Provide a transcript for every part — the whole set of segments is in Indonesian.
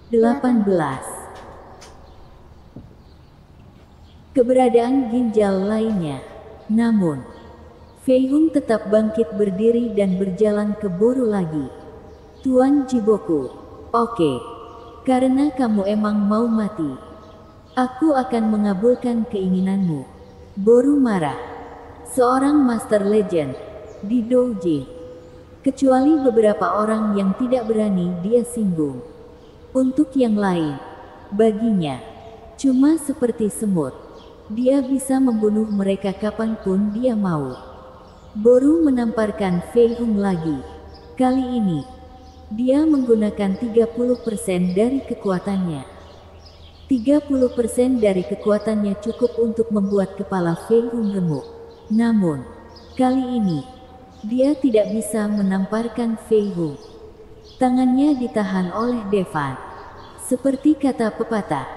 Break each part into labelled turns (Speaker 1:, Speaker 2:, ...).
Speaker 1: 18. Keberadaan ginjal lainnya. Namun, Fei Hung tetap bangkit berdiri dan berjalan ke Boru lagi. Tuan Jiboku, oke. Karena kamu emang mau mati, aku akan mengabulkan keinginanmu. Boru marah. Seorang Master Legend di Doujin. Kecuali beberapa orang yang tidak berani dia singgung. Untuk yang lain, baginya, cuma seperti semut. Dia bisa membunuh mereka kapanpun dia mau. Boru menamparkan Fei Hung lagi. Kali ini, dia menggunakan 30% dari kekuatannya. 30% dari kekuatannya cukup untuk membuat kepala Fei Hung remuk. Namun, kali ini, dia tidak bisa menamparkan Fei Hung. Tangannya ditahan oleh Devan. Seperti kata pepatah,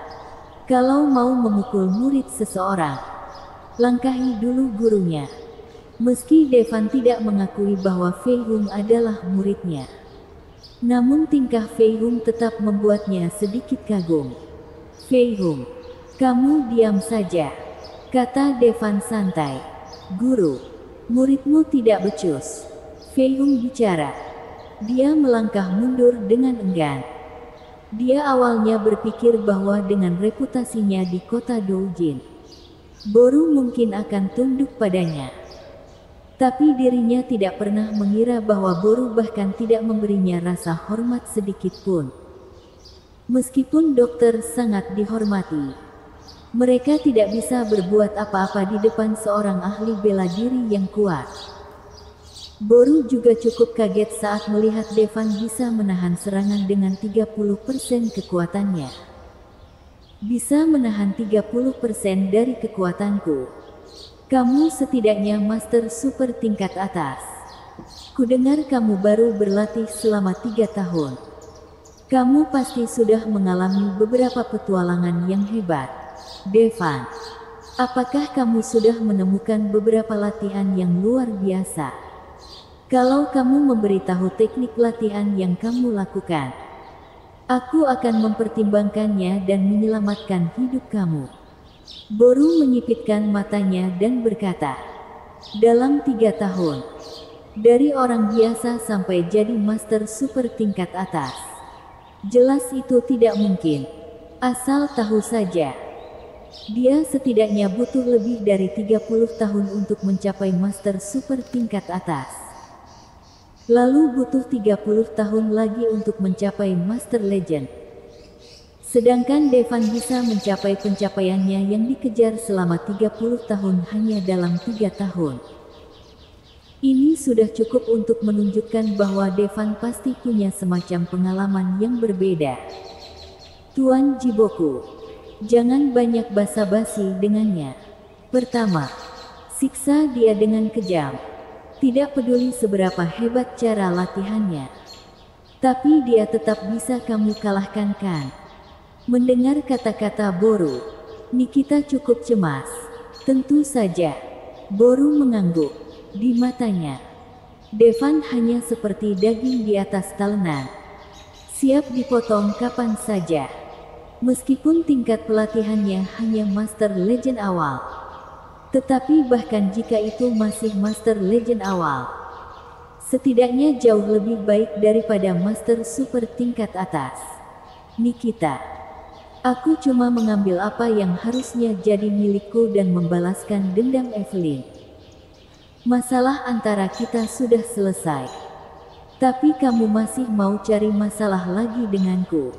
Speaker 1: kalau mau memukul murid seseorang, langkahi dulu gurunya. Meski Devan tidak mengakui bahwa Fei Hung adalah muridnya, namun tingkah Fei Hung tetap membuatnya sedikit kagum. Fei Hung, kamu diam saja, kata Devan santai. Guru, muridmu tidak becus. Fei Hung bicara. Dia melangkah mundur dengan enggan. Dia awalnya berpikir bahwa dengan reputasinya di kota Doujin, Boru mungkin akan tunduk padanya. Tapi dirinya tidak pernah mengira bahwa Boru bahkan tidak memberinya rasa hormat sedikit pun. Meskipun dokter sangat dihormati, mereka tidak bisa berbuat apa-apa di depan seorang ahli bela diri yang kuat. Boru juga cukup kaget saat melihat Devan bisa menahan serangan dengan 30% kekuatannya. Bisa menahan 30% dari kekuatanku. Kamu setidaknya master super tingkat atas. Kudengar kamu baru berlatih selama 3 tahun. Kamu pasti sudah mengalami beberapa petualangan yang hebat. Devan, apakah kamu sudah menemukan beberapa latihan yang luar biasa? Kalau kamu memberitahu teknik latihan yang kamu lakukan, aku akan mempertimbangkannya dan menyelamatkan hidup kamu. Boru menyipitkan matanya dan berkata, dalam 3 tahun, dari orang biasa sampai jadi master super tingkat atas. Jelas itu tidak mungkin. Asal tahu saja, dia setidaknya butuh lebih dari 30 tahun untuk mencapai master super tingkat atas. Lalu butuh 30 tahun lagi untuk mencapai Master Legend. Sedangkan Devan bisa mencapai pencapaiannya yang dikejar selama 30 tahun hanya dalam 3 tahun. Ini sudah cukup untuk menunjukkan bahwa Devan pasti punya semacam pengalaman yang berbeda. Tuan Jiboku, jangan banyak basa-basi dengannya. Pertama, siksa dia dengan kejam. Tidak peduli seberapa hebat cara latihannya, tapi dia tetap bisa kamu kalahkan kan? Mendengar kata-kata Boru, Nikita cukup cemas. Tentu saja. Boru mengangguk. Di matanya, Devan hanya seperti daging di atas talenan, siap dipotong kapan saja. Meskipun tingkat pelatihannya hanya Master Legend awal, tetapi bahkan jika itu masih Master Legend awal, setidaknya jauh lebih baik daripada Master Super tingkat atas. Nikita, aku cuma mengambil apa yang harusnya jadi milikku dan membalaskan dendam Evelyn. Masalah antara kita sudah selesai. Tapi kamu masih mau cari masalah lagi denganku.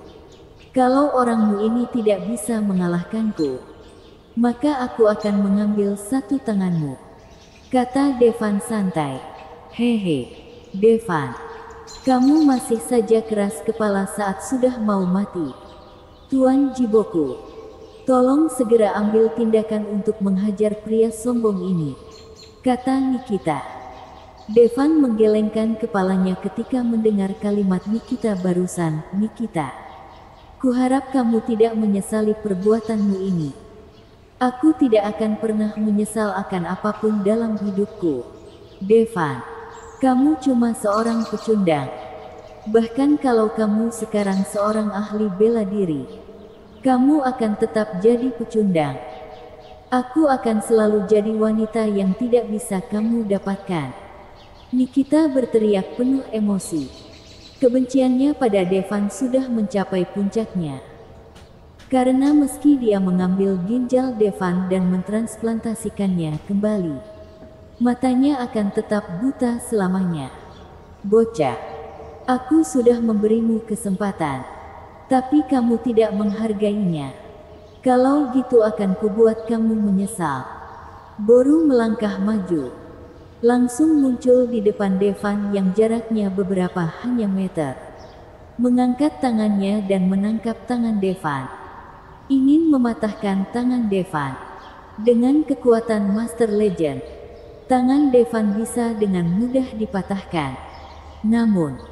Speaker 1: Kalau orangmu ini tidak bisa mengalahkanku, maka aku akan mengambil satu tanganmu, kata Devan santai. Hehe, Devan, kamu masih saja keras kepala saat sudah mau mati. Tuan Jiboku, tolong segera ambil tindakan untuk menghajar pria sombong ini, kata Nikita. Devan menggelengkan kepalanya ketika mendengar kalimat Nikita barusan. Nikita, kuharap kamu tidak menyesali perbuatanmu ini. Aku tidak akan pernah menyesal akan apapun dalam hidupku. Devan, kamu cuma seorang pecundang. Bahkan kalau kamu sekarang seorang ahli bela diri, kamu akan tetap jadi pecundang. Aku akan selalu jadi wanita yang tidak bisa kamu dapatkan." Nikita berteriak penuh emosi. Kebenciannya pada Devan sudah mencapai puncaknya. Karena meski dia mengambil ginjal Devan dan mentransplantasikannya kembali, matanya akan tetap buta selamanya. "Bocah, aku sudah memberimu kesempatan, tapi kamu tidak menghargainya. Kalau gitu akan kubuat kamu menyesal." Boru melangkah maju, langsung muncul di depan Devan yang jaraknya beberapa hanya meter. Mengangkat tangannya dan menangkap tangan Devan, ingin mematahkan tangan Devan. Dengan kekuatan Master Legend, tangan Devan bisa dengan mudah dipatahkan. Namun,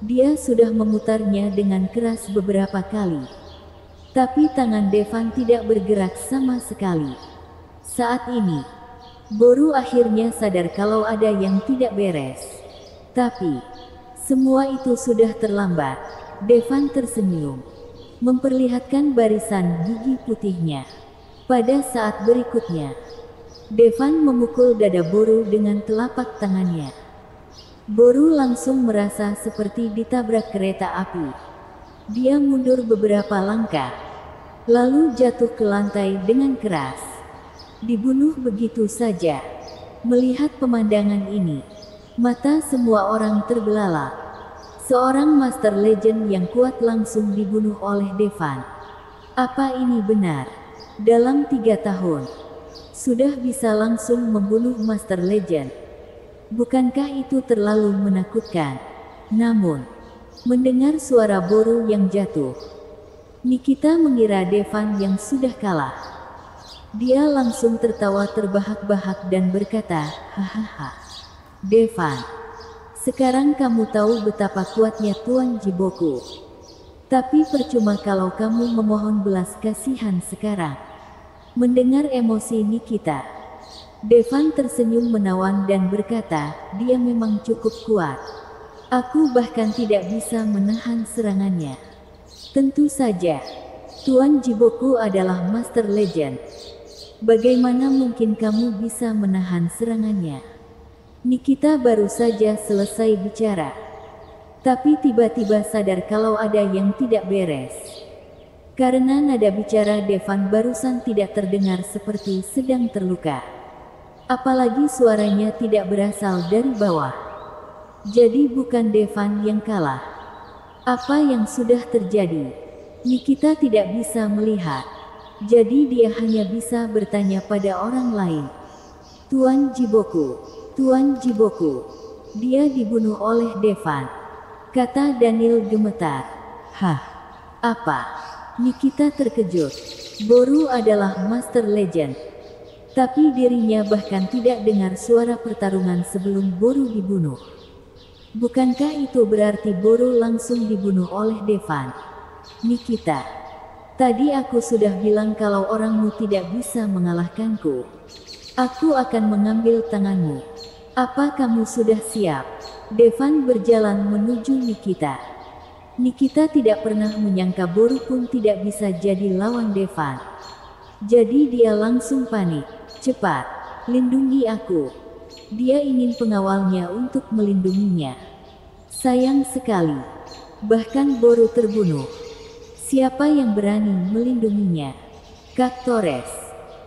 Speaker 1: dia sudah memutarnya dengan keras beberapa kali. Tapi tangan Devan tidak bergerak sama sekali. Saat ini, Boru akhirnya sadar kalau ada yang tidak beres. Tapi, semua itu sudah terlambat. Devan tersenyum, memperlihatkan barisan gigi putihnya. Pada saat berikutnya, Devan memukul dada Boru dengan telapak tangannya. Boru langsung merasa seperti ditabrak kereta api. Dia mundur beberapa langkah, lalu jatuh ke lantai dengan keras. Dibunuh begitu saja. Melihat pemandangan ini, mata semua orang terbelalak. Seorang Master Legend yang kuat langsung dibunuh oleh Devan. Apa ini benar? Dalam 3 tahun, sudah bisa langsung membunuh Master Legend. Bukankah itu terlalu menakutkan? Namun, mendengar suara Boru yang jatuh, Nikita mengira Devan yang sudah kalah. Dia langsung tertawa terbahak-bahak dan berkata, "Hahaha. Devan, sekarang kamu tahu betapa kuatnya Tuan Jiboku. Tapi percuma kalau kamu memohon belas kasihan sekarang." Mendengar emosi Nikita, Devan tersenyum menawan dan berkata, "Dia memang cukup kuat. Aku bahkan tidak bisa menahan serangannya." "Tentu saja. Tuan Jiboku adalah Master Legend. Bagaimana mungkin kamu bisa menahan serangannya?" Nikita baru saja selesai bicara, tapi tiba-tiba sadar kalau ada yang tidak beres. Karena nada bicara Devan barusan tidak terdengar seperti sedang terluka. Apalagi suaranya tidak berasal dari bawah. Jadi bukan Devan yang kalah. Apa yang sudah terjadi? Nikita tidak bisa melihat. Jadi dia hanya bisa bertanya pada orang lain. "Tuan Jiboku, Tuan Jiboku, dia dibunuh oleh Devan," kata Daniel gemetar. "Hah? Apa?" Nikita terkejut. Boru adalah Master Legend. Tapi dirinya bahkan tidak dengar suara pertarungan sebelum Boru dibunuh. Bukankah itu berarti Boru langsung dibunuh oleh Devan? "Nikita, tadi aku sudah bilang kalau orangmu tidak bisa mengalahkanku. Aku akan mengambil tanganmu. Apa kamu sudah siap?" Devan berjalan menuju Nikita. Nikita tidak pernah menyangka Boru pun tidak bisa jadi lawan Devan. Jadi dia langsung panik. "Cepat, lindungi aku." Dia ingin pengawalnya untuk melindunginya. Sayang sekali, bahkan Boru terbunuh. Siapa yang berani melindunginya? "Kak Torres,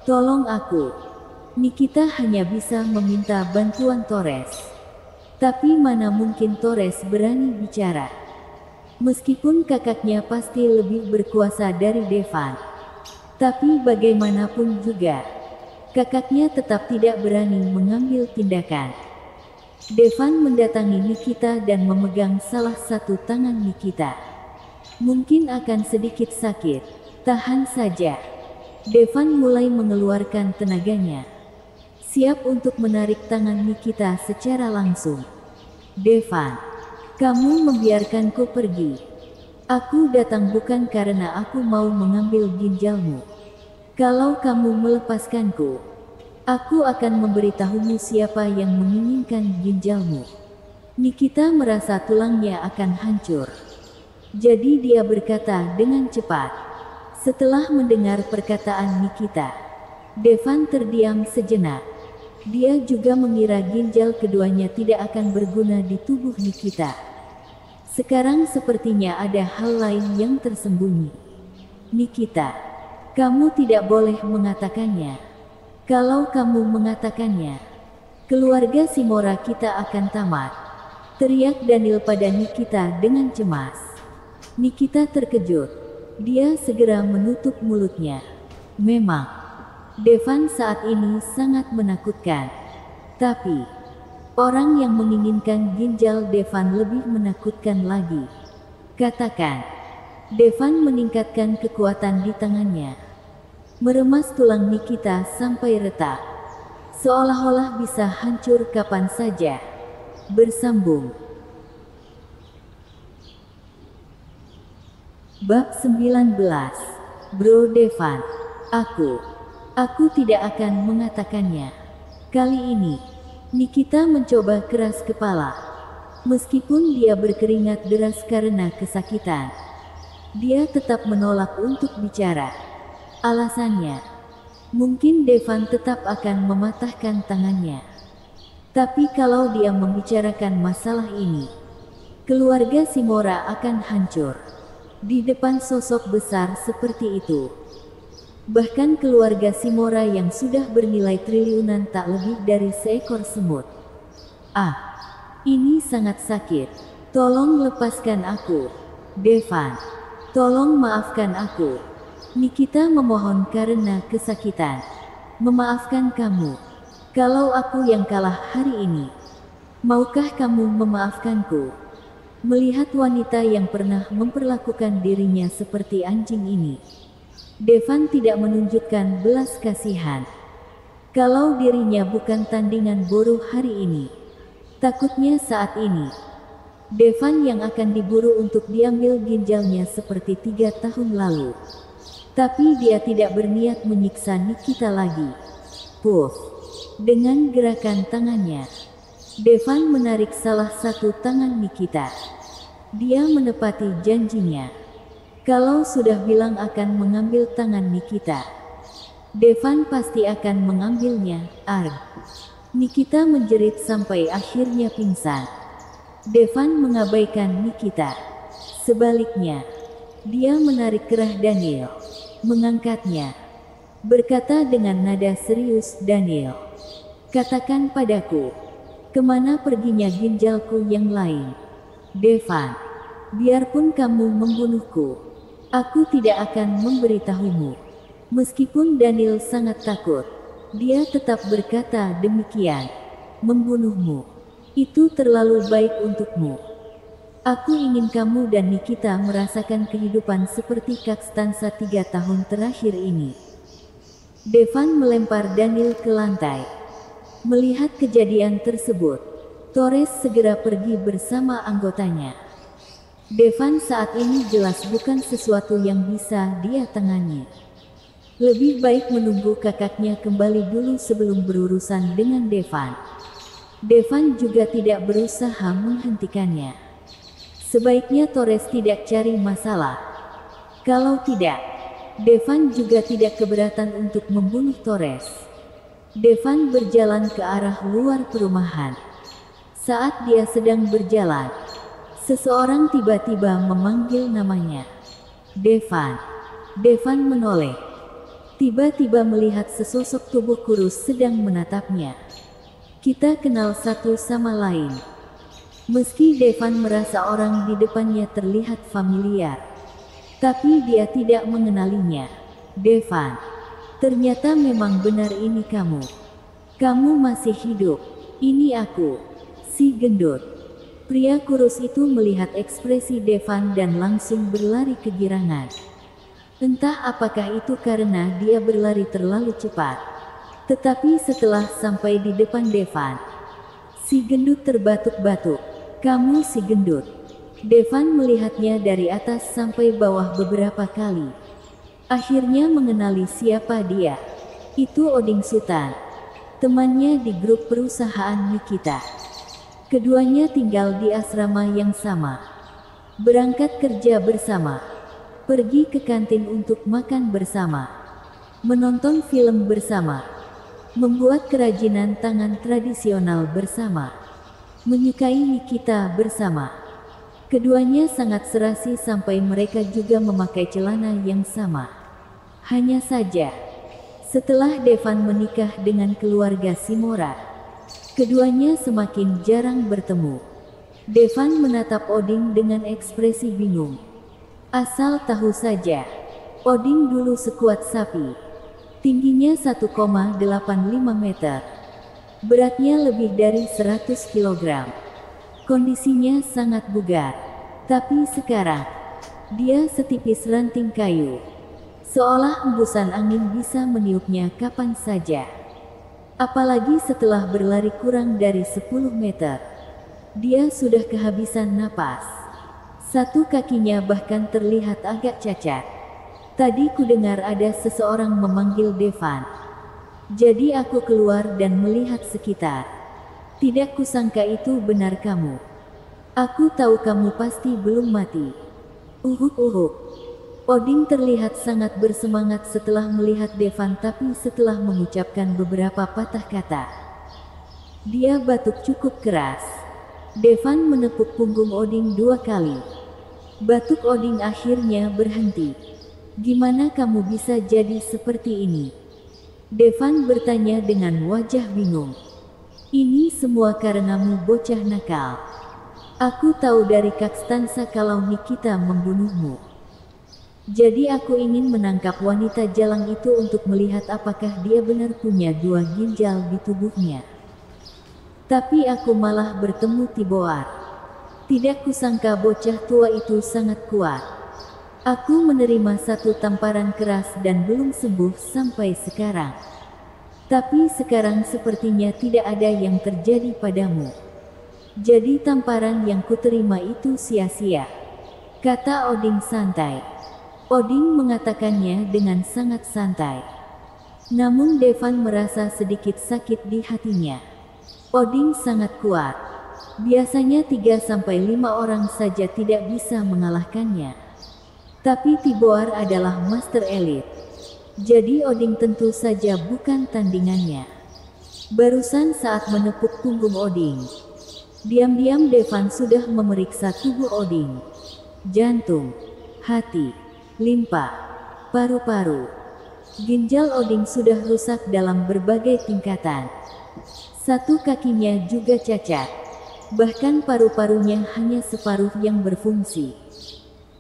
Speaker 1: tolong aku." Nikita hanya bisa meminta bantuan Torres. Tapi mana mungkin Torres berani bicara? Meskipun kakaknya pasti lebih berkuasa dari Devan. Tapi bagaimanapun juga, kakaknya tetap tidak berani mengambil tindakan. Devan mendatangi Nikita dan memegang salah satu tangan Nikita. "Mungkin akan sedikit sakit. Tahan saja." Devan mulai mengeluarkan tenaganya, siap untuk menarik tangan Nikita secara langsung. "Devan, kamu membiarkanku pergi. Aku datang bukan karena aku mau mengambil ginjalmu. Kalau kamu melepaskanku, aku akan memberitahumu siapa yang menginginkan ginjalmu." Nikita merasa tulangnya akan hancur. Jadi dia berkata dengan cepat. Setelah mendengar perkataan Nikita, Devan terdiam sejenak. Dia juga mengira ginjal keduanya tidak akan berguna di tubuh Nikita. Sekarang sepertinya ada hal lain yang tersembunyi. Nikita, kamu tidak boleh mengatakannya. Kalau kamu mengatakannya, keluarga Shimura kita akan tamat. Teriak Daniel pada Nikita dengan cemas. Nikita terkejut. Dia segera menutup mulutnya. Memang, Devan saat ini sangat menakutkan. Tapi, orang yang menginginkan ginjal Devan lebih menakutkan lagi. Katakan, Devan meningkatkan kekuatan di tangannya. Meremas tulang Nikita sampai retak. Seolah-olah bisa hancur kapan saja. Bersambung. Bab 19. Bro Devan. Aku tidak akan mengatakannya. Kali ini, Nikita mencoba keras kepala. Meskipun dia berkeringat deras karena kesakitan, dia tetap menolak untuk bicara. Alasannya, mungkin Devan tetap akan mematahkan tangannya. Tapi kalau dia membicarakan masalah ini, keluarga Shimura akan hancur. Di depan sosok besar seperti itu, bahkan keluarga Shimura yang sudah bernilai triliunan tak lebih dari seekor semut. Ini sangat sakit. Tolong lepaskan aku, Devan. Tolong maafkan aku. Nikita memohon karena kesakitan. Memaafkan kamu. Kalau aku yang kalah hari ini, maukah kamu memaafkanku? Melihat wanita yang pernah memperlakukan dirinya seperti anjing ini, Devan tidak menunjukkan belas kasihan. Kalau dirinya bukan tandingan buruh hari ini, takutnya saat ini, Devan yang akan diburu untuk diambil ginjalnya seperti 3 tahun lalu. Tapi dia tidak berniat menyiksa Nikita lagi. Puff. Dengan gerakan tangannya, Devan menarik salah satu tangan Nikita. Dia menepati janjinya. Kalau sudah bilang akan mengambil tangan Nikita, Devan pasti akan mengambilnya. Arg. Nikita menjerit sampai akhirnya pingsan. Devan mengabaikan Nikita. Sebaliknya, dia menarik kerah Daniel, mengangkatnya. Berkata dengan nada serius Daniel, "Katakan padaku, kemana perginya ginjalku yang lain?" Devan, biarpun kamu membunuhku, aku tidak akan memberitahumu. Meskipun Daniel sangat takut, dia tetap berkata demikian. Membunuhmu, itu terlalu baik untukmu. Aku ingin kamu dan Nikita merasakan kehidupan seperti Kakstansa 3 tahun terakhir ini. Devan melempar Daniel ke lantai. Melihat kejadian tersebut, Torres segera pergi bersama anggotanya. Devan saat ini jelas bukan sesuatu yang bisa dia tangani. Lebih baik menunggu kakaknya kembali dulu sebelum berurusan dengan Devan. Devan juga tidak berusaha menghentikannya. Sebaiknya Torres tidak cari masalah. Kalau tidak, Devan juga tidak keberatan untuk membunuh Torres. Devan berjalan ke arah luar perumahan. Saat dia sedang berjalan, seseorang tiba-tiba memanggil namanya. Devan. Devan menoleh. Tiba-tiba melihat sesosok tubuh kurus sedang menatapnya. Kita kenal satu sama lain. Meski Devan merasa orang di depannya terlihat familiar, tapi dia tidak mengenalinya. Devan, ternyata memang benar ini kamu. Kamu masih hidup. Ini aku, si gendut. Pria kurus itu melihat ekspresi Devan dan langsung berlari kegirangan. Entah apakah itu karena dia berlari terlalu cepat. Tetapi setelah sampai di depan Devan, si gendut terbatuk-batuk. Kamu si gendut. Devan melihatnya dari atas sampai bawah beberapa kali. Akhirnya mengenali siapa dia. Itu Oding Sutan, temannya di grup perusahaan Nikita. Keduanya tinggal di asrama yang sama, berangkat kerja bersama, pergi ke kantin untuk makan bersama, menonton film bersama, membuat kerajinan tangan tradisional bersama, menyukai Nikita bersama. Keduanya sangat serasi sampai mereka juga memakai celana yang sama. Hanya saja, setelah Devan menikah dengan keluarga Shimura, keduanya semakin jarang bertemu. Devan menatap Odin dengan ekspresi bingung. Asal tahu saja, Odin dulu sekuat sapi. Tingginya 1,85 meter. Beratnya lebih dari 100 kg. Kondisinya sangat bugar. Tapi sekarang, dia setipis ranting kayu. Seolah hembusan angin bisa meniupnya kapan saja. Apalagi setelah berlari kurang dari 10 meter. Dia sudah kehabisan napas. Satu kakinya bahkan terlihat agak cacat. Tadi kudengar ada seseorang memanggil Devan. Jadi aku keluar dan melihat sekitar. Tidak kusangka itu benar kamu. Aku tahu kamu pasti belum mati. Uhuk. Odin terlihat sangat bersemangat setelah melihat Devan, tapi setelah mengucapkan beberapa patah kata, dia batuk cukup keras. Devan menepuk punggung Odin 2 kali. Batuk Odin akhirnya berhenti. Gimana kamu bisa jadi seperti ini? Devan bertanya dengan wajah bingung. Ini semua karenamu, bocah nakal. Aku tahu dari Kakstansa kalau Nikita membunuhmu. Jadi aku ingin menangkap wanita jalang itu untuk melihat apakah dia benar punya 2 ginjal di tubuhnya. Tapi aku malah bertemu Tiboar. Tidak kusangka bocah tua itu sangat kuat. Aku menerima 1 tamparan keras dan belum sembuh sampai sekarang. Tapi sekarang sepertinya tidak ada yang terjadi padamu. Jadi tamparan yang kuterima itu sia-sia, kata Odin santai. Odin mengatakannya dengan sangat santai. Namun Devan merasa sedikit sakit di hatinya. Odin sangat kuat. Biasanya 3-5 orang saja tidak bisa mengalahkannya. Tapi Tiboar adalah master elite. Jadi Odin tentu saja bukan tandingannya. Barusan saat menepuk punggung Odin, diam-diam Devan sudah memeriksa tubuh Odin. Jantung, hati, limpa, paru-paru. Ginjal Odin sudah rusak dalam berbagai tingkatan. 1 kakinya juga cacat. Bahkan paru-parunya hanya separuh yang berfungsi.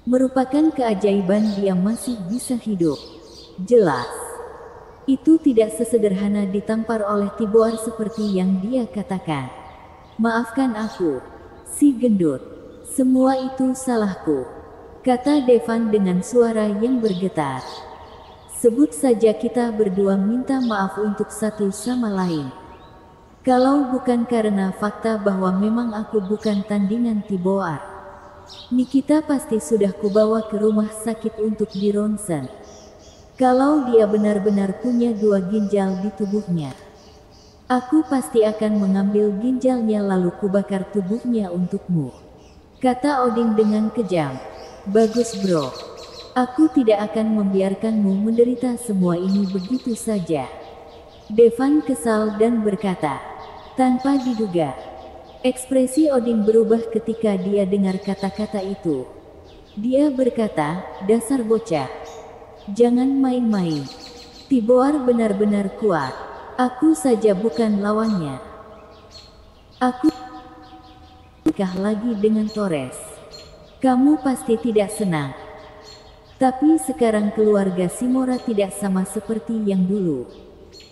Speaker 1: Merupakan keajaiban dia masih bisa hidup. Jelas, itu tidak sesederhana ditampar oleh Tiboar seperti yang dia katakan. Maafkan aku, si gendut. Semua itu salahku, kata Devan dengan suara yang bergetar. Sebut saja kita berdua minta maaf untuk satu sama lain. Kalau bukan karena fakta bahwa memang aku bukan tandingan Tiboar, Nikita pasti sudah kubawa ke rumah sakit untuk dironsen. Kalau dia benar-benar punya 2 ginjal di tubuhnya, aku pasti akan mengambil ginjalnya lalu kubakar tubuhnya untukmu, kata Odin dengan kejam. Bagus bro, aku tidak akan membiarkanmu menderita semua ini begitu saja. Devan kesal dan berkata. Tanpa diduga, ekspresi Odin berubah ketika dia dengar kata-kata itu. Dia berkata, dasar bocah. Jangan main-main. Tiboar benar-benar kuat. Aku saja bukan lawannya. Aku nikah lagi dengan Torres. Kamu pasti tidak senang. Tapi sekarang keluarga Shimura tidak sama seperti yang dulu.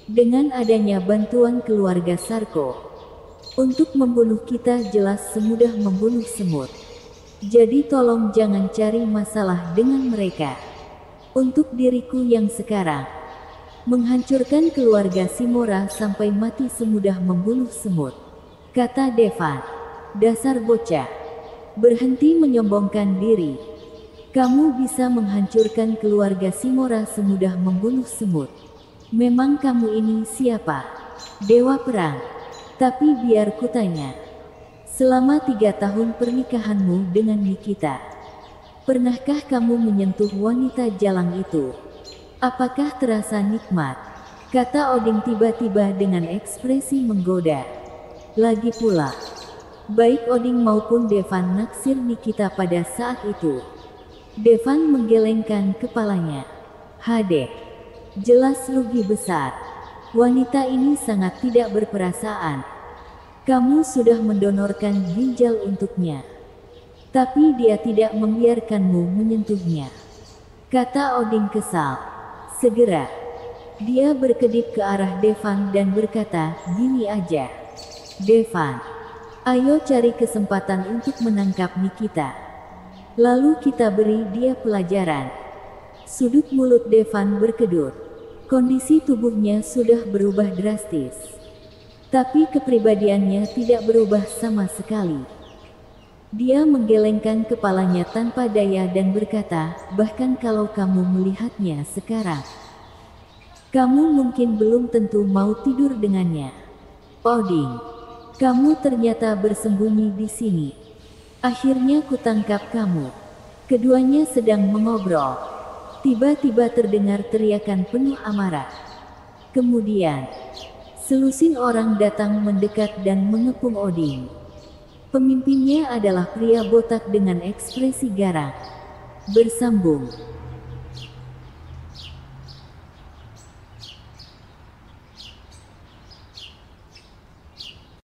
Speaker 1: Dengan adanya bantuan keluarga Sarko untuk membunuh kita jelas semudah membunuh semut. Jadi tolong jangan cari masalah dengan mereka. Untuk diriku yang sekarang, menghancurkan keluarga Shimura sampai mati semudah membunuh semut, kata Devan. Dasar bocah, berhenti menyombongkan diri. Kamu bisa menghancurkan keluarga Shimura semudah membunuh semut. Memang kamu ini siapa? Dewa perang. Tapi biar kutanya, Selama 3 tahun pernikahanmu dengan Nikita, pernahkah kamu menyentuh wanita jalang itu? Apakah terasa nikmat? Kata Odin tiba-tiba dengan ekspresi menggoda. Lagi pula, baik Odin maupun Devan naksir Nikita pada saat itu. Devan menggelengkan kepalanya. Hade, jelas rugi besar. Wanita ini sangat tidak berperasaan. Kamu sudah mendonorkan ginjal untuknya, tapi dia tidak membiarkanmu menyentuhnya. Kata Odin kesal. Segera, dia berkedip ke arah Devan dan berkata, gini aja. Devan, ayo cari kesempatan untuk menangkap Nikita. Lalu kita beri dia pelajaran. Sudut mulut Devan berkedut. Kondisi tubuhnya sudah berubah drastis. Tapi kepribadiannya tidak berubah sama sekali. Dia menggelengkan kepalanya tanpa daya dan berkata, bahkan kalau kamu melihatnya sekarang, kamu mungkin belum tentu mau tidur dengannya. Odin, kamu ternyata bersembunyi di sini. Akhirnya kutangkap kamu. Keduanya sedang mengobrol. Tiba-tiba terdengar teriakan penuh amarah. Kemudian, selusin orang datang mendekat dan mengepung Odin. Pemimpinnya adalah pria botak dengan ekspresi garang. Bersambung.